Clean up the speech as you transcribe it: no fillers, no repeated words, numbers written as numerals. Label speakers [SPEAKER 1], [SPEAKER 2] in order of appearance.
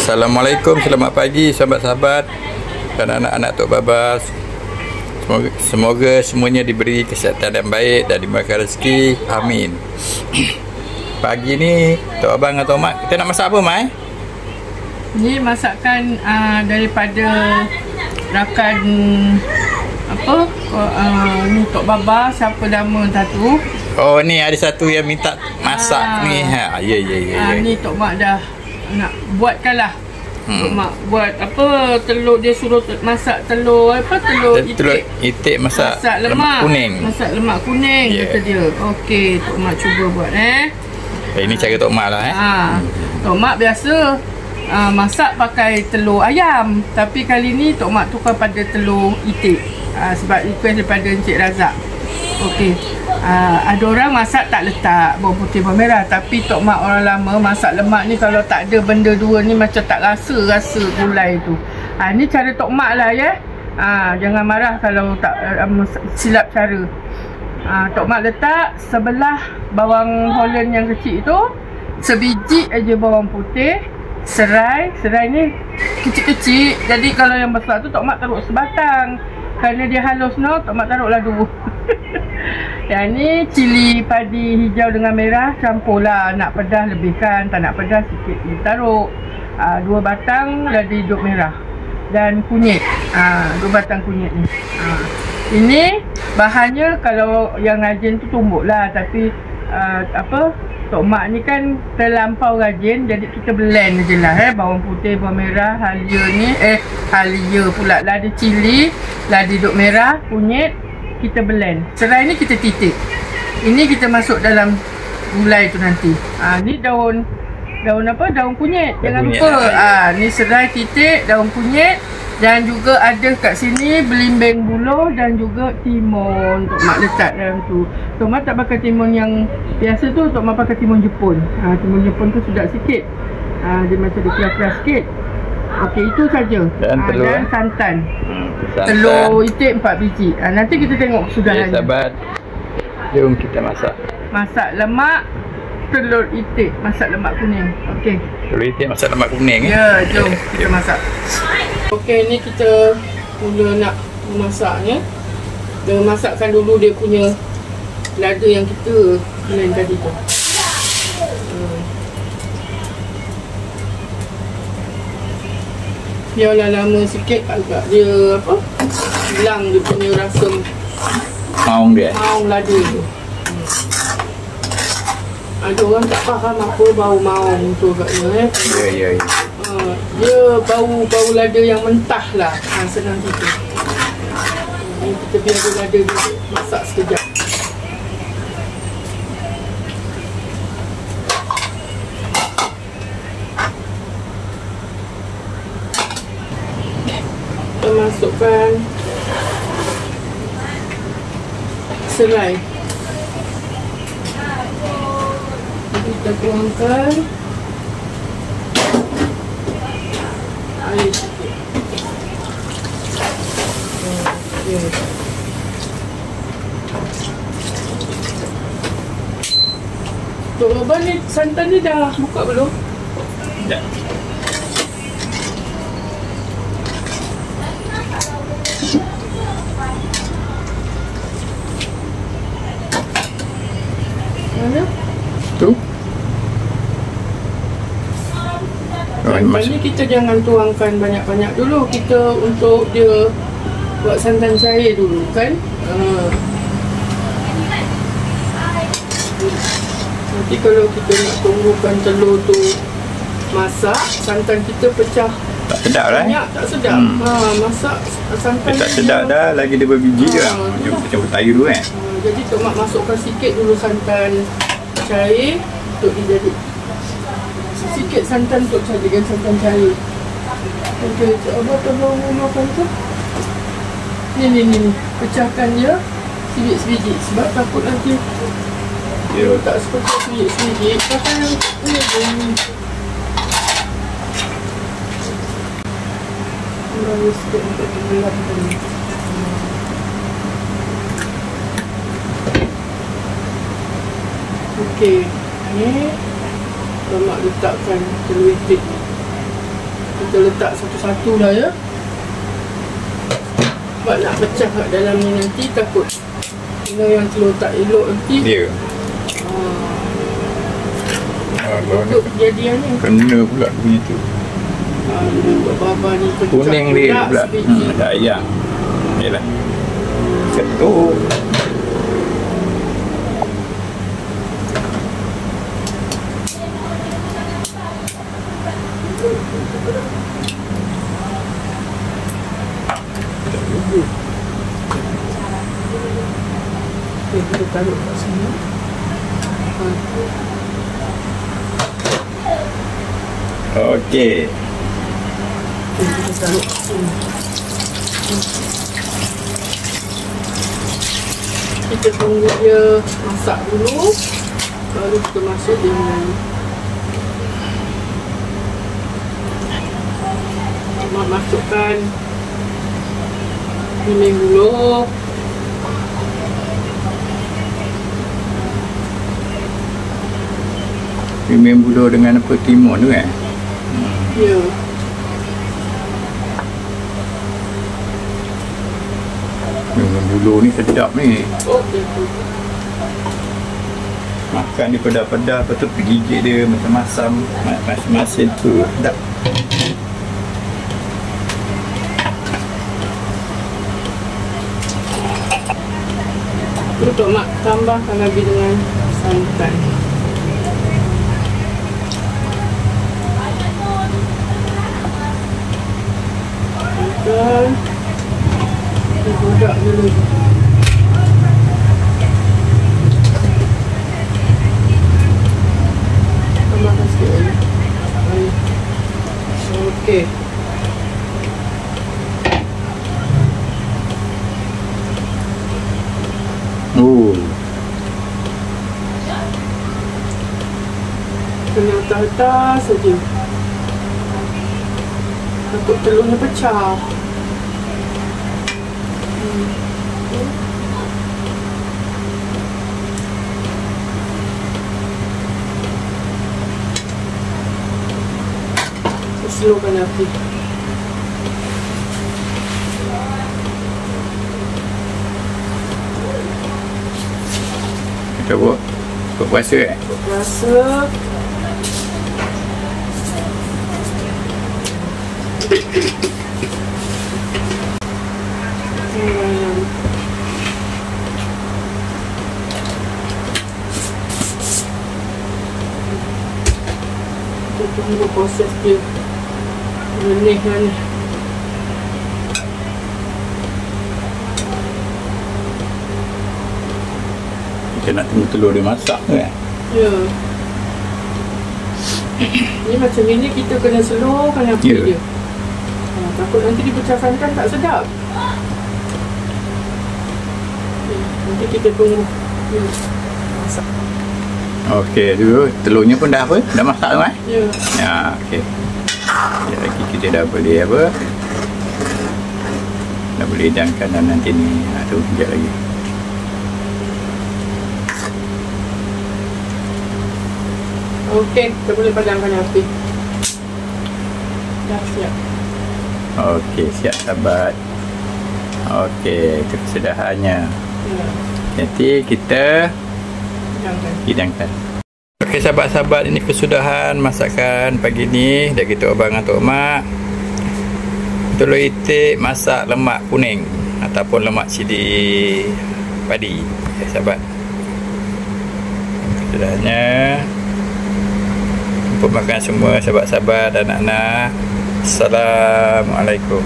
[SPEAKER 1] Assalamualaikum, selamat pagi sahabat-sahabat dan anak-anak Tok Babas. Semoga semuanya diberi kesihatan yang baik dan diberikan rezeki. Amin. Pagi ni Tok Abang atau Mak, kita nak masak apa, Mai?
[SPEAKER 2] Ni masakan daripada rakan apa? Ni Tok Babas, siapa nama satu?
[SPEAKER 1] Oh, ni ada satu yang minta masak ni. Ha, ya.
[SPEAKER 2] Ni Tok Mak dah nak buatkan lah. Tok Mak buat apa, telur, dia suruh masak telur apa, telur
[SPEAKER 1] itik masak
[SPEAKER 2] lemak
[SPEAKER 1] kuning.
[SPEAKER 2] Masak lemak kuning, kata dia. Okey, Tok Mak cuba buat
[SPEAKER 1] Ini cara Tok Mak lah
[SPEAKER 2] Tok Mak biasa masak pakai telur ayam, tapi kali ni Tok Mak tukar pada telur itik sebab request daripada Encik Razak. Okey. Ada orang masak tak letak bawang putih, bawang merah, tapi Tok Mak orang lama masak lemak ni kalau tak ada benda dua ni macam tak rasa gulai tu. Ni cara Tok Mak lah ya. Jangan marah kalau tak silap cara. Tok Mak letak sebelah bawang Holland yang kecil tu, sebiji aja bawang putih, serai ni kecil-kecil. Jadi kalau yang besar tu Tok Mak taruh sebatang. Kerana dia halus Tok Mak taruhlah dua. Yang ni cili padi hijau dengan merah, campurlah. Nak pedas lebihkan, tak nak pedas sikit taruh. 2 batang lada hidup merah dan kunyit. 2 batang kunyit ni. Ini bahannya kalau yang rajin tu tumbuk lah, tapi Tok Mak ni kan terlampau rajin, jadi kita blend je lah bawang putih, bawang merah, halia ni halia pula, lada cili, lada hidup merah, kunyit, kita blend. Serai ni kita titik. Ini kita masuk dalam gulai tu nanti. Ni daun apa? Daun kunyit. Jangan lupa. Ni serai titik, daun kunyit, dan juga ada kat sini belimbing buluh dan juga timun. Tok Mak letak dalam tu. Tok Mak tak pakai timun yang biasa tu, Tok Mak pakai timun Jepun. Timun Jepun tu sedap sikit. Dia macam dia keras-keras sikit. Okey, itu saja. Dan telur dan santan. Telur itik 4 biji. Nanti kita tengok kesudahannya.
[SPEAKER 1] Sahabat, jom kita masak.
[SPEAKER 2] Masak lemak, telur itik, masak lemak kuning. Okey.
[SPEAKER 1] Telur itik masak lemak kuning.
[SPEAKER 2] Ya, jom kita masak. Okey, ni kita mula nak memasaknya. Kita masakkan dulu dia punya lada yang kita blend tadi tu. Biarlah lama sikit agak dia apa, hilang dia punya rasa
[SPEAKER 1] maung dia.
[SPEAKER 2] Maung lada tu. Ada orang tak faham apa bau maung tu agaknya
[SPEAKER 1] Ya.
[SPEAKER 2] Dia bau lada yang mentah lah. Senang gitu. Ini kita biar lada dia masak sekejap. Kita masukkan serai. Kita tuangkan air sikit. Tok Babas ni santan ni dah buka belum?
[SPEAKER 1] Dah.
[SPEAKER 2] Mana?
[SPEAKER 1] Tu.
[SPEAKER 2] Santan ni kita jangan tuangkan banyak-banyak dulu. Kita untuk dia buat santan cair dulu kan. Nanti kalau kita nak tunggukan telur tu masak, santan kita pecah.
[SPEAKER 1] Tak sedap lah.
[SPEAKER 2] Banyak tak sedap. Masak santan
[SPEAKER 1] tak sedap dah, lagi dia berbiji je. Macam tayu dulu
[SPEAKER 2] jadi Tok Mak masukkan sikit dulu santan cair untuk dia jadi sikit santan untuk jadikan santan cair. Okey, Abang tolong makan tu. Ni pecahkan dia sebiji sebab takut nanti dia tak seperti sebiji. Pakai ni. Lalu sikit untuk gelapkan. Okey, ni Tok Mak letakkan telur itik ni. kita letak satu-satu lah ya. Sebab nak pecah kat dalam ni nanti takut kena yang telur tak elok nanti.
[SPEAKER 1] Ya.
[SPEAKER 2] Untuk kejadian ni
[SPEAKER 1] Kena pula bunyi tu.
[SPEAKER 2] baba ni pecah
[SPEAKER 1] Kuning dia pula. Ada ayam. Yalah. Ketuk.
[SPEAKER 2] Okay, kita taruh kat sini.
[SPEAKER 1] Okey.
[SPEAKER 2] Okay, kita taruh kat sini. Kita tunggu dia masak dulu, baru kita masuk dia ni. Mak masukkan kuning dulu.
[SPEAKER 1] Pimen buluh dengan apa timun tu kan?
[SPEAKER 2] Ya.
[SPEAKER 1] Pimen buluh ni sedap ni.
[SPEAKER 2] Okey.
[SPEAKER 1] Makan dia pedas-pedas, lepas tu gigit dia macam masam. Masin tu sedap.
[SPEAKER 2] Untuk mak tambahkan lagi dengan santan. Santan. Kita godak dulu. Tambahkan sikit lagi. Okey.
[SPEAKER 1] Oh.
[SPEAKER 2] Kena atas-atas saja. Takut telurnya pecah. Slowkan api.
[SPEAKER 1] Kita buat puasa kan?
[SPEAKER 2] Puasa. Kita tunggu proses dia benih kan.
[SPEAKER 1] Kita nak tunggu telur dia masak tu kan?
[SPEAKER 2] Ya. Ni macam ni kita kena slowkan api dia. Takut nanti dipecahkan kan tak sedap. Nanti kita tunggu dia masak.
[SPEAKER 1] Okey, dulu telurnya pun dah apa? Dah masak tu kan?
[SPEAKER 2] Ya.
[SPEAKER 1] Ya, okey. Sekejap lagi kita dah boleh apa? Dah boleh hidangkan dan nanti ni. Tu sekejap lagi.
[SPEAKER 2] Okey, kita boleh padamkan api. Dah siap.
[SPEAKER 1] Okey, siap sahabat. Okey, itu kesudahannya.
[SPEAKER 2] Ya.
[SPEAKER 1] Nanti kita hidangkan. Okey sahabat-sahabat, ini kesudahan masakan pagi ni dari Tok Abang dan Tok Mak. Telur itik masak lemak kuning ataupun lemak cili padi. Okay, sahabat. Kesudahannya. Jumpa makan semua sahabat-sahabat dan anak-anak. Assalamualaikum.